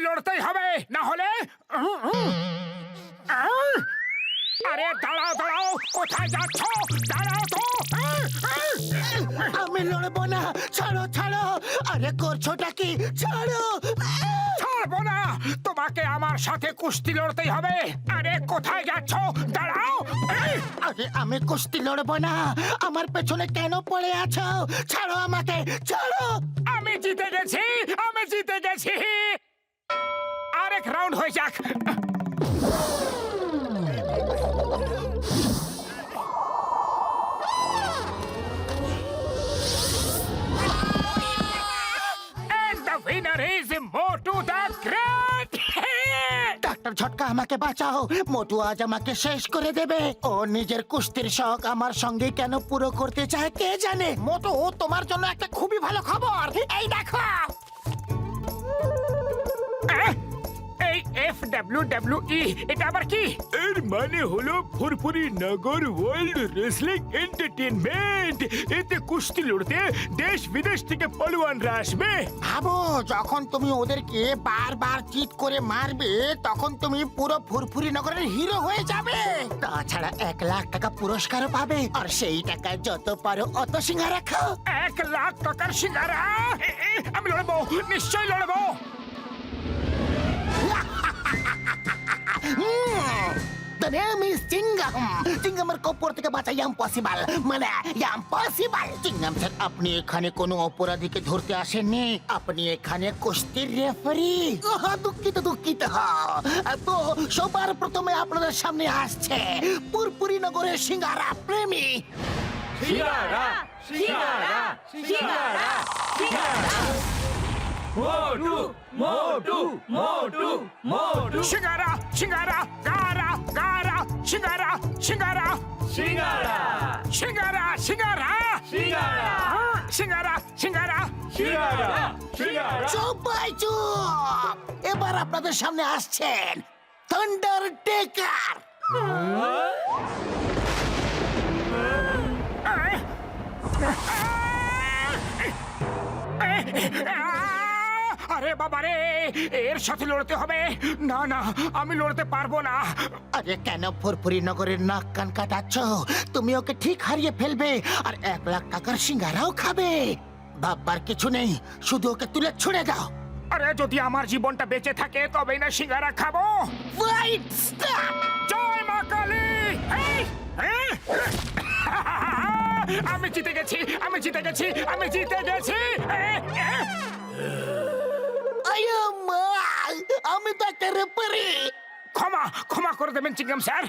লড়তেই হবে, না হলে আরে দাঁড়াও দাঁড়াও, কোথায় যাচ্ছ? দাঁড়াও তো। আমি লড়বো না, ছাড়ো ছাড়ো। আরে করছোটা কি? ছাড়ো। ছাড়বো না, তোমাকে আমার সাথে কুস্তি লড়তেই হবে। আরে কোথায় যাচ্ছ? দাঁড়াও। আরে আমি কুস্তি লড়বো না, আমার পেছনে কেন পড়ে আছো? ছাড়ো আমাকে, ছাড়ো। আমি জিতে গেছি, আমি জিতে গেছি। আরেক রাউন্ড হয়ে যাক। And the winner is Motu the Great! Doctor Jhatka, আমাকে বাঁচাও। মোটু আজ আমাকে শেষ করে দেবে। ও নিজের কুস্তির শখ আমার সঙ্গে কেন পুরো করতে চায় কে জানে। মোটু, তোমার জন্য একটা খুবই ভালো খবর। এই দেখো। এই FWWE এটা আবার কি? এর মানে হলো ফুরফুরি নগর ওয়ার্ল্ড রেসলিং এন্টারটেইনমেন্ট। এতে কুস্তি লড়তে দেশ বিদেশ থেকে পালোয়ানরা আসবে। ভাবো, যখন তুমি ওদেরকে বারবার চিট করে মারবে তখন তুমি পুরো ফুরফুরি নগরের হিরো হয়ে যাবে। তাছাড়া 1,00,000 টাকা পুরস্কারও পাবে, আর সেই টাকা যত পারো অত সিঙ্গারা খাও। 1,00,000 টাকার সিঙ্গারা? আমি লড়বো, নিশ্চয়ই লড়বো। The name is চিঙ্গাম। চিঙ্গামের কপর থেকে বাঁচা ইম্পসিবল, মানে ইম্পসিবল। চিঙ্গাম স্যার, আপনি এখানে কোনো অপরাধীকে ধরতে আসেননি, আপনি এখানে কুস্তির রেফারি। দুঃখিত দুঃখিত। তো সবার প্রথমে আপনাদের সামনে আসছে পুরপুরি নগরের সিঙ্গারা প্রেমী। সিঙ্গারা সিঙ্গারা সিঙ্গারা সিঙ্গারা মোটু মোটু মোটু মোটু সিঙ্গারা সিঙ্গারা গারা গারা সিঙ্গারা সিঙ্গারা সিঙ্গারা সিঙ্গারা সিঙ্গারা সিঙ্গারা সিঙ্গারা সিঙ্গারা সিঙ্গারা সিঙ্গারা সবাই চুপ। এবার আপনাদের সামনে আসছেন থান্ডার টেকার। আরে বাবা রে, এর সাথে লড়তে হবে। না না, আমি লড়তে পারবো না। আরে কেন ফুরফুরি নগরের নাক কান কাটাচ্ছ? তুমি ওকে ঠিক হারিয়ে ফেলবে, আর 1,00,000 টাকার সিঙ্গারাও খাবে। ভাববার কিছু নেই, শুধু ওকে তুলে ছুড়ে দাও। আরে যদি আমার জীবনটা বেঁচে থাকে তবেই না সিঙ্গারা খাবো। Right, stop! জয় মা কালী! এই, এই, আমি জিতে গেছি, আমি জিতে গেছি, আমি জিতে গেছি। আয়া মা, আমি তো একটা রেফারি। ক্ষমা ক্ষমা করে দেবেন চিঙ্গাম স্যার।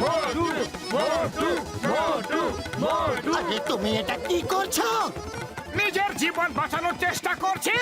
মোটু মোটু মোটু মোটু আরে তুমি এটা কি করছো? নিজের জীবন বাঁচানোর চেষ্টা করছি।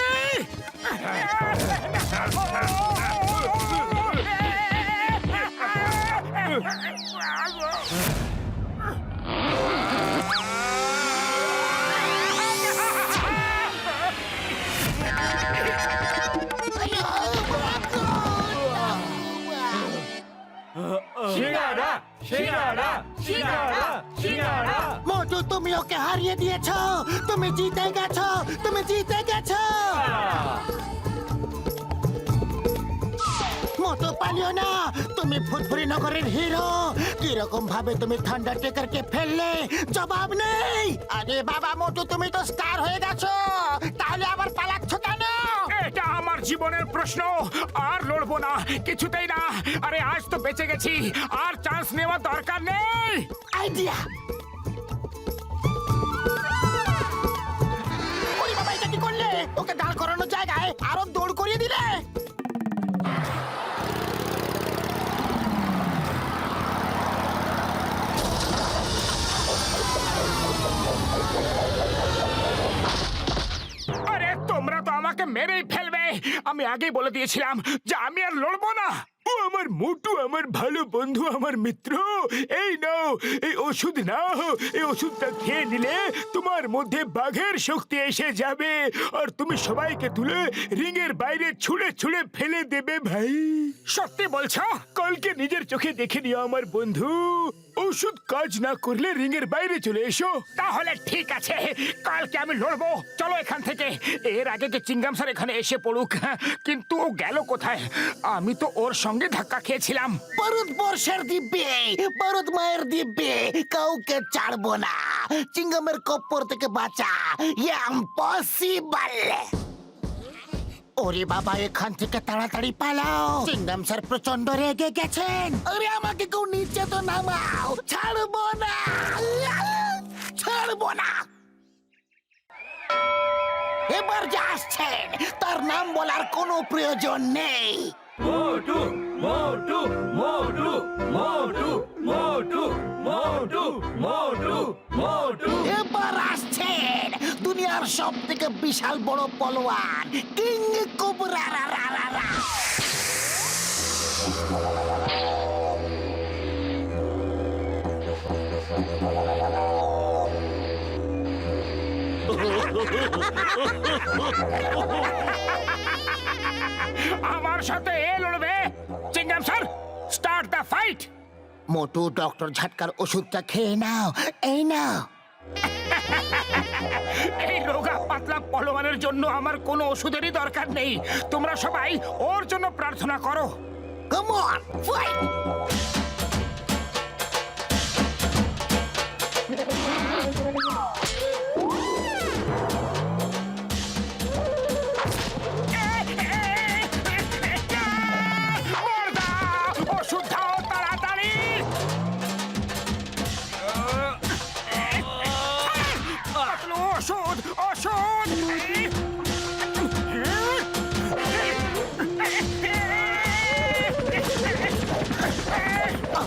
সিঙ্গারা সিঙ্গারা সিঙ্গারা সিঙ্গারা মোটু, তুমি ওকে হারিয়ে দিয়েছো। তুমি জিতে গেছো, তুমি জিতে গেছো। মোটু, পালিও না, তুমি ফুরফুরি নগরের হিরো। কিরকম ভাবে তুমি থান্ডার টেকারকে ফেললে জবাব নেই। আরে বাবা মোটু, তুমি তো স্টার হয়ে গেছো, তাহলে আবার পালাচ্ছ কেন? এটা আমার জীবনের প্রশ্ন। আর লড়বো না, কিছুতেই না। আরে আজ তো বেঁচে গেছি, আর চান্স নেওয়ার দরকার নেই। আইডিয়া। ওই বাবা, এটা কি করলে? ওকে দাঁড় করানোর জায়গায় আরো দৌড় করিয়ে দিলে। আরে তোমরা তো আমাকে মেরেই ফেলবে। আমি আগেই বলে দিয়েছিলাম যে আমি আর লড়বো না। আমার মোটু, আমার ভালো বন্ধু, আমার মিত্র, এই নাও এই ওষুধ নাও। এই ওষুধটা খেয়ে নিলে তোমার মধ্যে বাঘের শক্তি এসে যাবে, আর তুমি সবাইকে তুলে রিংয়ের বাইরে ছুঁড়ে ছুঁড়ে ফেলে দেবে ভাই। সত্যি বলছো? কালকে নিজের চোখে দেখে নিও আমার বন্ধু। ওষুধ কাজ না করলে রিংয়ের বাইরে চলে এসো। তাহলে ঠিক আছে, কালকে আমি লড়বো। চলো এখান থেকে। এর আগে যে চিঙ্গাম স্যার এখানে এসে পড়ুক, কিন্তু ও গেল কোথায়? আমি তো ওর সঙ্গে ধাক্কা খেয়েছিলাম। বারুদ বর্ষার দিব্যে, বারুদ মায়ের দিব্যে কাউকে ছাড়বো না। চিঙ্গামের কপ্পর থেকে বাঁচা ইম্পসিবল। ওরে বাবা, এখান থেকে তাড়াতাড়ি পালাও। চিঙ্গাম স্যার প্রচন্ড রেগে গেছেন। আরে আমাকে কেউ নিচে তো নামাও, ছাড়বো না, ছাড়বো না। এবার যা আসছেন তার নাম বলার কোনো প্রয়োজন নেই। মোটু মোটু মোটু মোটু মোটু মোটু মোটু মোটু। এবার আসছেন দুনিয়ার সব থেকে বিশাল বড় পলোয়ান কিং কোবরা। আমার সাথে এ লড়বে। Chingam sir, start the fight. Motu, doctor ঝাটকার ওষুধটা খেয়ে নাও, এই নাও। এই রোগা পাতলা পলোয়ানের জন্য আমার কোনো ওষুধেরই দরকার নেই। তোমরা সবাই ওর জন্য প্রার্থনা করো। Come on, fight. ওষুধ খাও তাড়াতাড়ি। ওষুধ, ওষুধ।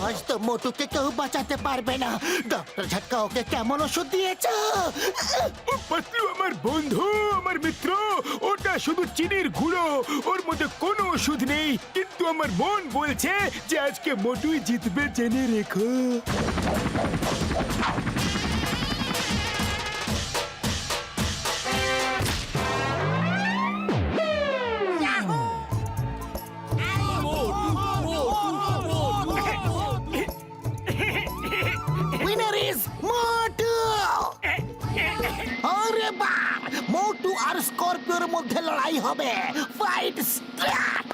আজ তো মোটুকে কেউ বাঁচাতে পারবে না। ডক্টর ঝাটকা ওকে কেমন ওষুধ দিয়েছে? পাতলু আমার বন্ধু, আমার মিত্র, ওটা শুধু চিনির গুঁড়ো, ওর মধ্যে কোনো ওষুধ নেই। কিন্তু আমার মন বলছে যে আজকে মোটুই জিতবে, জেনে রেখো। উইনার ইজ মোটু। আরে বাপ, মোটু আর স্করপিওর মধ্যে লড়াই হবে। Fight start.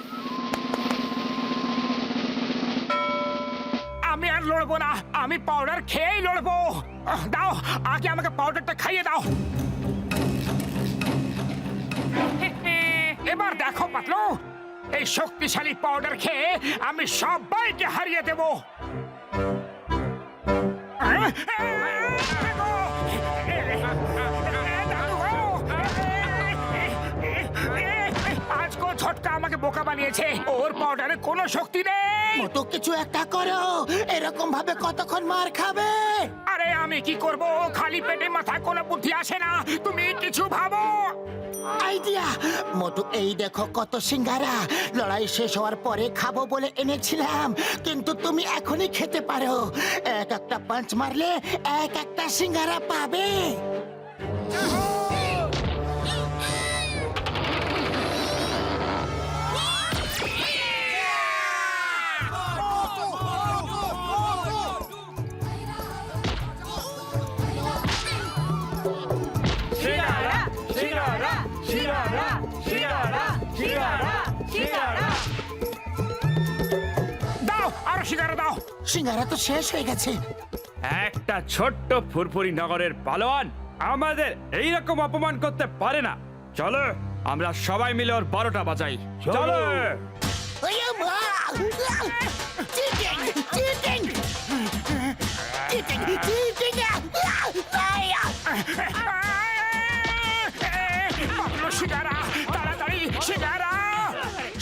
আমি আর লড়বো না, আমি পাউডার খেয়েই লড়বো। দাও, আগে আমাকে পাউডারটা খাইয়ে দাও। এবার দেখো পাতলু, এই শক্তিশালী পাউডার খেয়ে আমি সবাইকে হারিয়ে দেব। আজকেও ঝটকা আমাকে বোকা বানিয়েছে। ওর পাউডারে কোনো শক্তি নেই। মোটু, কিছু একটা করো। এরকম ভাবে কতক্ষণ মার খাবে? আরে আমি কি করব? খালি পেটে মাথায় কোনো বুদ্ধি আসে না। তুমি কিছু ভাবো। আইডিয়া। মোটু, এই দেখো কত সিঙ্গারা। লড়াই শেষ হওয়ার পরে খাবো বলে এনেছিলাম, কিন্তু তুমি এখনই খেতে পারো। এক একটা পাঞ্চ মারলে এক একটা সিঙ্গারা পাবে। সিঙ্গারা সিঙ্গারা সিঙ্গারা সিঙ্গারা সিঙ্গারা সিঙ্গারা। দাও, আরো সিঙ্গারা দাও। সিঙ্গারা তো শেষ হয়ে গেছে। একটা ছোট্ট ফুরফুরি নগরের পালোয়ান আমাদের এইরকম অপমান করতে পারে না। চলো আমরা সবাই মিলে ওর 12টা বাজাই। চলো। ওরে মা! Cheating! Cheating! Cheating! Cheating! Patlu, singara তাড়াতাড়ি, সিঙ্গারা।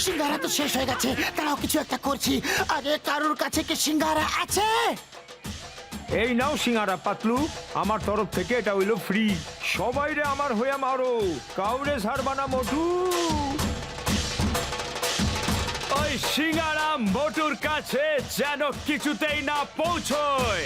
সিঙ্গারা তো শেষ হয়ে গেছে, তারাও কিছু একটা করছি। আরে কারুর কাছে কি সিঙ্গারা আছে? এই নাও সিঙ্গারা পাতলু, আমার তরফ থেকে এটা হইলো ফ্রি। সবাই রে আমার হইয়া মারো, কাউরে ছাড়বা না মোটু। ওই এই সিঙ্গারা মোটুর কাছে যেন কিছুতেই না পৌঁছয়।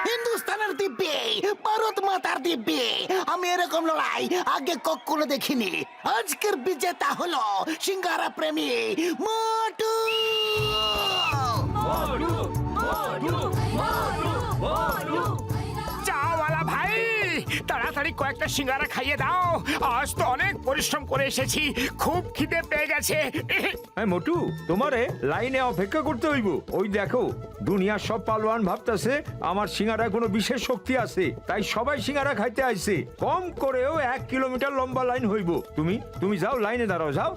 হিন্দুস্তানের দিব্যে, ভারত মাতার দিব্যে, আমি এরকম লড়াই আগে কখনো দেখিনি। আজকের বিজেতা হলো সিঙ্গারা প্রেমী মোটু। চাওয়ালা ভাই, তাড়াতাড়ি কয়েকটা সিঙ্গারা খাইয়ে দাও। আজ তো অনেক পরিশ্রম করে এসেছি, খুব খিদে পেয়ে গেছে। এই মোটু, তোমারে লাইনে অপেক্ষা করতে হইব। ওই দেখো, দুনিয়ার সব পালোয়ান ভাবতেছে আমার সিঙ্গারায় কোনো বিশেষ শক্তি আছে, তাই সবাই সিঙ্গারা খাইতে আইছে। কম করেও 1 কিলোমিটার লম্বা লাইন হইব। তুমি যাও, লাইনে দাঁড়াও, যাও।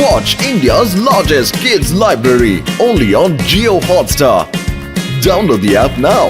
Watch India's largest kids library only on Geo Hotstar. Download the app now.